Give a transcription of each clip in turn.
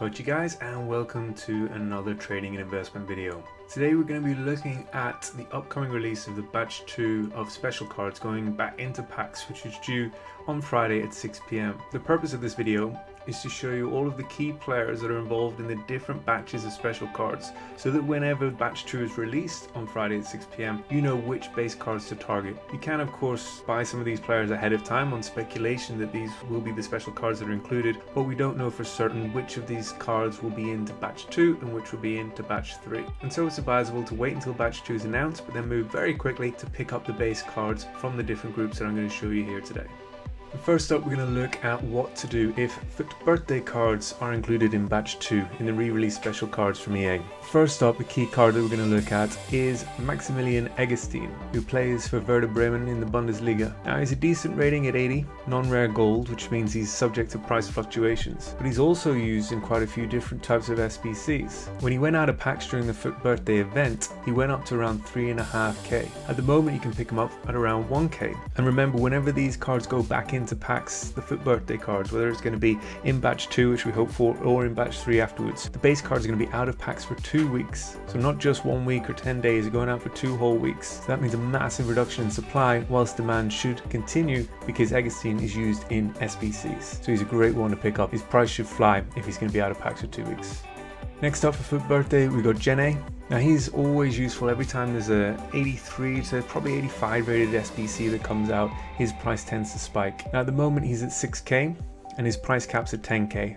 Bout you guys, and welcome to another trading and investment video. Today we're going to be looking at the upcoming release of the batch 2 of special cards going back into packs, which is due on Friday at 6 p.m. The purpose of this video is to show you all of the key players that are involved in the different batches of special cards, so that whenever batch 2 is released on Friday at 6 p.m, you know which base cards to target. You can of course buy some of these players ahead of time on speculation that these will be the special cards that are included, but we don't know for certain which of these cards will be into batch 2 and which will be into batch 3. And so it's advisable to wait until batch 2 is announced, but then move very quickly to pick up the base cards from the different groups that I'm going to show you here today. First up, we're going to look at what to do if birthday cards are included in batch 2 in the re-release special cards from EA. First up, the key card that we're going to look at is Maximilian Eggestein, who plays for Werder Bremen in the Bundesliga. Now he's a decent rating at 80, non-rare gold, which means he's subject to price fluctuations, but he's also used in quite a few different types of SBCs. When he went out of packs during the birthday event, he went up to around 3.5k. At the moment you can pick him up at around 1k. And remember, whenever these cards go back into packs, the birthday cards, whether it's going to be in batch 2, which we hope for, or in batch 3 afterwards, the base cards are going to be out of packs for 2 weeks. So not just 1 week or 10 days, they're going out for 2 whole weeks. So that means a massive reduction in supply, whilst demand should continue because Eggestein is used in SBCs. So he's a great one to pick up. His price should fly if he's going to be out of packs for 2 weeks. Next up for birthday, we got Jene. Now he's always useful. Every time there's a 83 to probably 85 rated SBC that comes out, his price tends to spike. Now at the moment he's at 6k and his price cap's at 10k.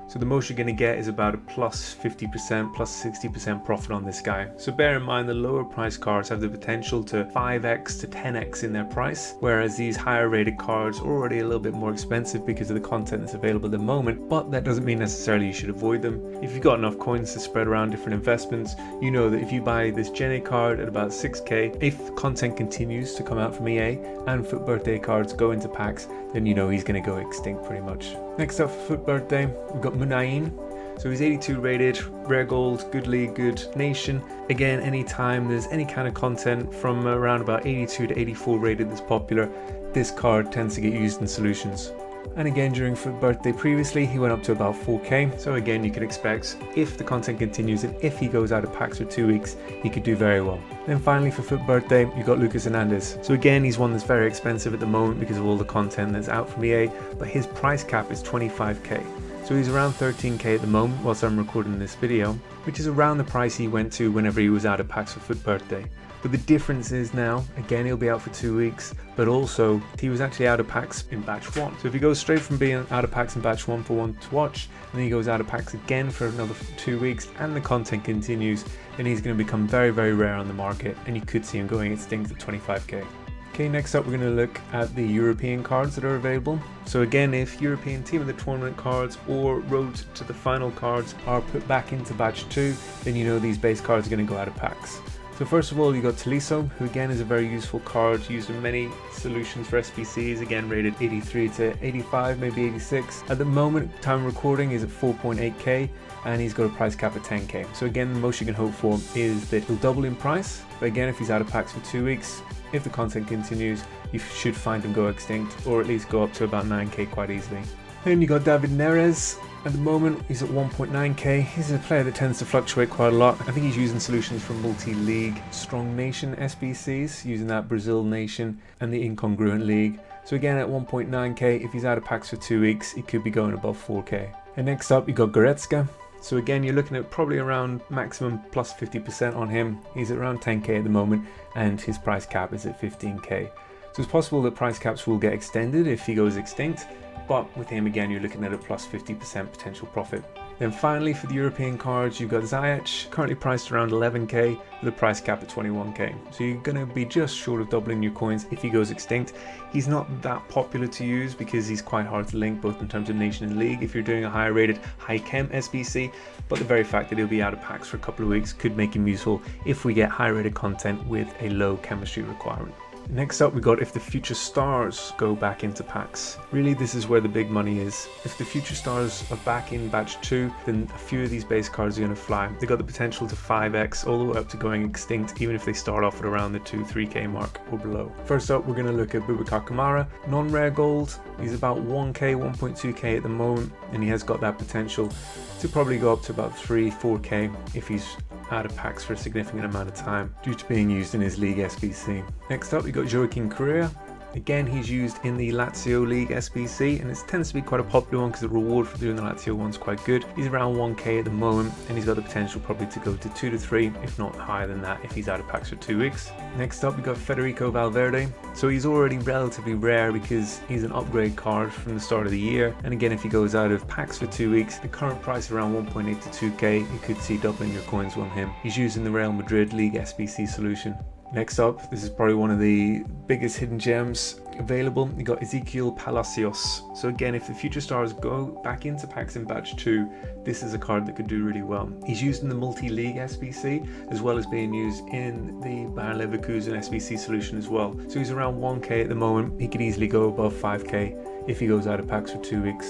So the most you're going to get is about a plus 50%, plus 60% profit on this guy. So bear in mind the lower price cards have the potential to 5x to 10x in their price, whereas these higher rated cards are already a little bit more expensive because of the content that's available at the moment, but that doesn't mean necessarily you should avoid them. If you've got enough coins to spread around different investments, you know that if you buy this Jene card at about 6k, if content continues to come out from EA and birthday cards go into packs, then you know he's going to go extinct pretty much. Next up for birthday, we've got Munayin. So he's 82 rated, rare gold, good league, good nation. Again, anytime there's any kind of content from around about 82 to 84 rated that's popular, this card tends to get used in solutions. And again, during birthday previously, he went up to about 4k. So again, you could expect if the content continues and if he goes out of packs for 2 weeks, he could do very well. Then finally for birthday, you got Lucas Hernandez. So again, he's one that's very expensive at the moment because of all the content that's out from EA, but his price cap is 25k. So he's around 13k at the moment whilst I'm recording this video, which is around the price he went to whenever he was out of packs for birthday. But the difference is now, again, he'll be out for 2 weeks, but also he was actually out of packs in batch 1. So if he goes straight from being out of packs in batch 1 for one to watch, and then he goes out of packs again for another 2 weeks, and the content continues, then he's going to become very, very rare on the market, and you could see him going extinct at 25k. Okay, next up we're going to look at the European cards that are available. So again, if European Team of the Tournament cards or Road to the Final cards are put back into batch 2, then you know these base cards are going to go out of packs. So first of all, you got Tolisso, who again is a very useful card, used in many solutions for SBCs, again rated 83 to 85, maybe 86. At the moment, time of recording is at 4.8k, and he's got a price cap of 10k. So again, the most you can hope for is that he'll double in price, but again, if he's out of packs for 2 weeks, if the content continues, you should find him go extinct, or at least go up to about 9k quite easily. Then you got David Neres. At the moment, he's at 1.9k. He's a player that tends to fluctuate quite a lot. I think he's using solutions from multi-league Strong Nation SBCs, using that Brazil Nation and the Incongruent League. So again, at 1.9k, if he's out of packs for 2 weeks, he could be going above 4k. And next up, you got Goretzka. So again, you're looking at probably around maximum plus 50% on him. He's at around 10k at the moment, and his price cap is at 15k. So it's possible that price caps will get extended if he goes extinct, but with him again, you're looking at a plus 50% potential profit. Then finally, for the European cards, you've got Ziyech, currently priced around 11k with a price cap at 21k. So you're going to be just short of doubling your coins if he goes extinct. He's not that popular to use because he's quite hard to link, both in terms of nation and league if you're doing a higher rated high chem SBC, but the very fact that he'll be out of packs for a couple of weeks could make him useful if we get high rated content with a low chemistry requirement. Next up we got if the future stars go back into packs. Really, this is where the big money is. If the future stars are back in batch 2, then a few of these base cards are going to fly. They got the potential to 5x all the way up to going extinct, even if they start off at around the 2-3k mark or below. First up, we're going to look at Boubacar Kamara, non-rare gold. He's about 1k, 1.2k at the moment, and he has got that potential to probably go up to about 3-4k if he's out of packs for a significant amount of time due to being used in his league SBC. Next up we got Joaquin Correa. Again, he's used in the Lazio League SBC, and it tends to be quite a popular one because the reward for doing the Lazio one's quite good. He's around 1k at the moment, and he's got the potential probably to go to 2 to 3, if not higher than that, if he's out of packs for 2 weeks. Next up, we got Federico Valverde. So he's already relatively rare because he's an upgrade card from the start of the year. And again, if he goes out of packs for 2 weeks, the current price around 1.8 to 2k, you could see doubling your coins on him. He's using the Real Madrid League SBC solution. Next up, this is probably one of the biggest hidden gems available. You got Ezequiel Palacios. So again, if the future stars go back into packs in batch 2, this is a card that could do really well. He's used in the multi-league SBC as well as being used in the Bayer Leverkusen SBC solution as well. So he's around 1k at the moment. He could easily go above 5k if he goes out of packs for 2 weeks.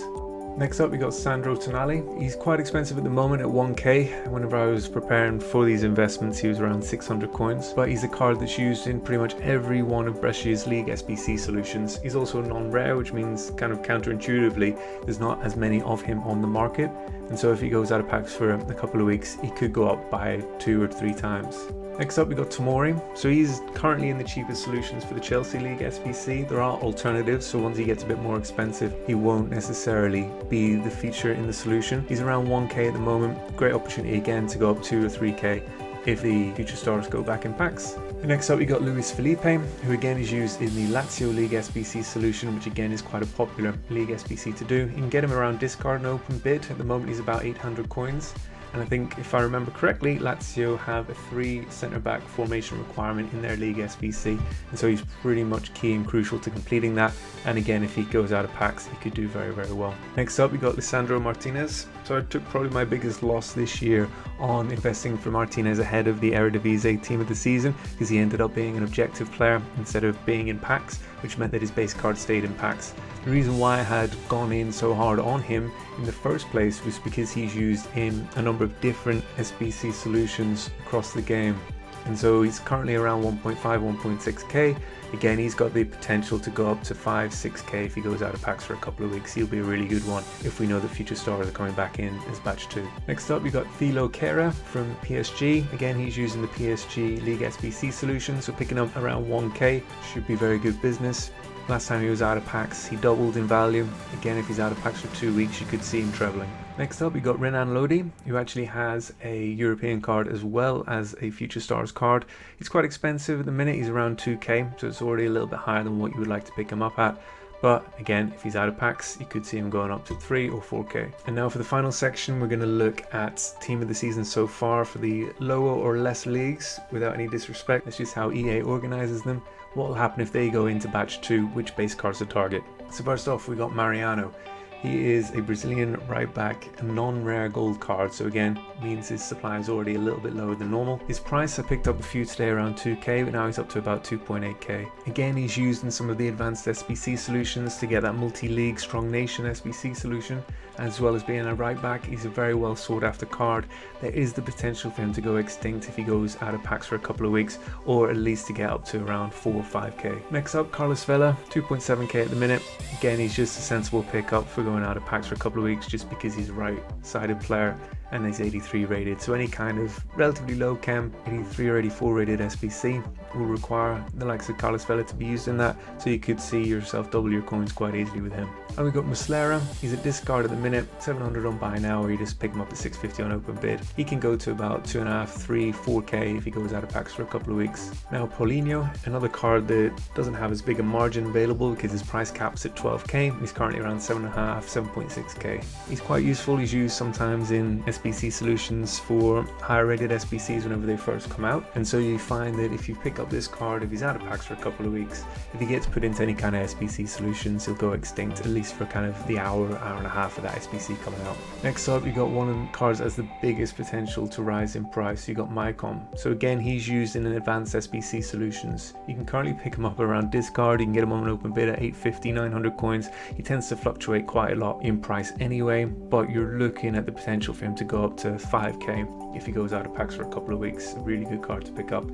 Next up we got Sandro Tonali. He's quite expensive at the moment at 1k. Whenever I was preparing for these investments he was around 600 coins, but he's a card that's used in pretty much every one of Brescia's league SBC solutions. He's also non-rare, which means kind of counterintuitively there's not as many of him on the market, and so if he goes out of packs for a couple of weeks he could go up by 2 or 3 times. Next up we got Tomori. So he's currently in the cheapest solutions for the Chelsea League SBC. There are alternatives, so once he gets a bit more expensive he won't necessarily be the feature in the solution. He's around 1k at the moment. Great opportunity again to go up 2 or 3k if the future stars go back in packs. And next up we got Luis Felipe, who again is used in the Lazio League SBC solution, which again is quite a popular league SBC to do. You can get him around discard and open bid. At the moment he's about 800 coins. And I think if I remember correctly, Lazio have a 3 centre-back formation requirement in their league SBC, and so he's pretty much key and crucial to completing that. And again, if he goes out of packs, he could do very, very well. Next up, we got Lisandro Martinez. So I took probably my biggest loss this year on investing for Martinez ahead of the Eredivisie team of the season, because he ended up being an objective player instead of being in packs, which meant that his base card stayed in packs. The reason why I had gone in so hard on him in the first place was because he's used in a number of different SBC solutions across the game. And so he's currently around 1.5, 1.6k. Again, he's got the potential to go up to 5, 6k if he goes out of packs for a couple of weeks. He'll be a really good one if we know that future stars are coming back in as batch 2. Next up, we got Thilo Kehrer from PSG. Again, he's using the PSG League SBC solution, so picking up around 1k should be very good business. Last time he was out of packs, he doubled in value. Again, if he's out of packs for 2 weeks, you could see him trebling. Next up, we got Renan Lodi, who actually has a European card as well as a Future Stars card. He's quite expensive at the minute. He's around 2k, so it's already a little bit higher than what you would like to pick him up at. But again, if he's out of packs, you could see him going up to 3 or 4k. And now for the final section, we're going to look at team of the season so far for the lower or less leagues. Without any disrespect, that's just how EA organizes them. What will happen if they go into batch 2, which base cards to target. So first off, we got Mariano. He is a Brazilian right back, a non-rare gold card, so again means his supply is already a little bit lower than normal. His price, I picked up a few today around 2k, but now he's up to about 2.8k. Again, he's used in some of the Advanced SBC solutions to get that multi-league Strong Nation SBC solution, as well as being a right back. He's a very well sought after card. There is the potential for him to go extinct if he goes out of packs for a couple of weeks, or at least to get up to around 4 or 5k. Next up, Carlos Vela, 2.7k at the minute. Again, he's just a sensible pickup for going out of packs for a couple of weeks just because he's a right-sided player and he's 83 rated. So any kind of relatively low chem, 83 or 84 rated SBC will require the likes of Carlos Vela to be used in that, so you could see yourself double your coins quite easily with him. And we got Muslera. He's a discard at the minute, 700 on buy now, or you just pick him up at 650 on open bid. He can go to about 2.5, 3, 4k if he goes out of packs for a couple of weeks. Now Paulinho, another card that doesn't have as big a margin available because his price cap's at 12k. He's currently around 7.5, 7.6k. He's quite useful. He's used sometimes in SBC solutions for higher rated SBCs whenever they first come out, and so you find that if you pick up this card, if he's out of packs for a couple of weeks, if he gets put into any kind of SBC solutions, he'll go extinct at least for kind of the hour and a half of that SBC coming out. Next up, you got one of the cards that has the biggest potential to rise in price. You got Mycom. So again, he's used in an Advanced SBC solutions. You can currently pick him up around discard. You can get him on an open bid at 850, 900 coins. He tends to fluctuate quite a lot in price anyway, but you're looking at the potential for him to go up to 5k if he goes out of packs for a couple of weeks. A really good card to pick up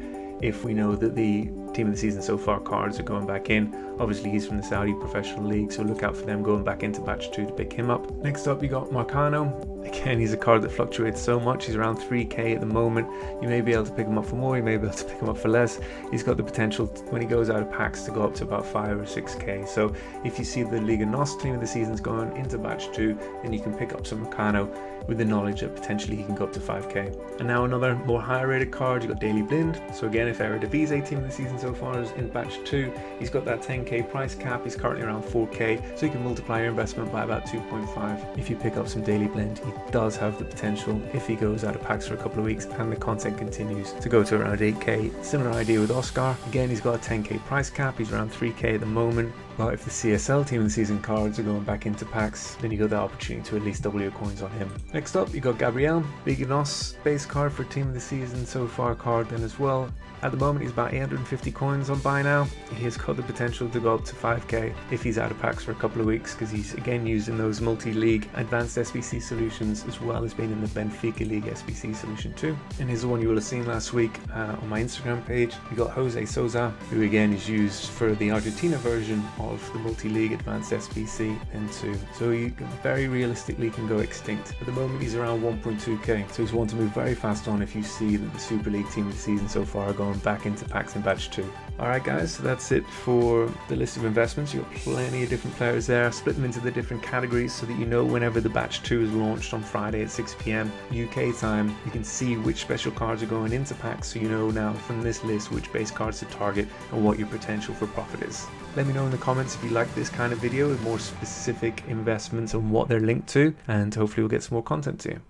if we know that the team of the season so far cards are going back in. Obviously he's from the Saudi professional league, so look out for them going back into batch 2 to pick him up. Next up you got Marcano. Again, he's a card that fluctuates so much. He's around 3k at the moment. You may be able to pick him up for more, you may be able to pick him up for less. He's got the potential when he goes out of packs to go up to about 5 or 6k. So if you see the Liga NOS team of the season's going into batch 2, then you can pick up some Marcano with the knowledge that potentially he can go up to 5k. And now another more higher rated card, you got Daily Blind. So again, if Eredivisie team of the season so far is in batch 2, he's got that 10k price cap. He's currently around 4k, so you can multiply your investment by about 2.5 if you pick up some Daily Blind. He does have the potential, if he goes out of packs for a couple of weeks and the content continues, to go to around 8k. Similar idea with Oscar. Again, he's got a 10k price cap. He's around 3k at the moment. But if the CSL team of the season cards are going back into packs, then you got the opportunity to at least double your coins on him. Next up, you got Gabriel, Liga NOS base card for team of the season so far card then as well. At the moment, he's about 850 coins on buy now. He has got the potential to go up to 5k if he's out of packs for a couple of weeks, because he's again used in those multi-league Advanced SBC solutions, as well as being in the Benfica League SBC solution too. And here's the one you will have seen last week on my Instagram page. You got Jose Souza, who again is used for the Argentina version of the multi-league Advanced SBC N2. So he very realistically can go extinct. At the moment, he's around 1.2k. So he's one to move very fast on if you see that the Super League team of the season so far are going back into packs in batch 2. Alright guys, so that's it for the list of investments. You've got plenty of different players there. I've split them into the different categories so that you know whenever the batch 2 is launched on Friday at 6 p.m. UK time, you can see which special cards are going into packs, so you know now from this list which base cards to target and what your potential for profit is. Let me know in the comments if you like this kind of video with more specific investments and what they're linked to, and hopefully we'll get some more content to you.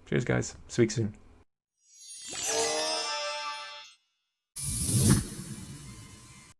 Cheers guys, speak soon.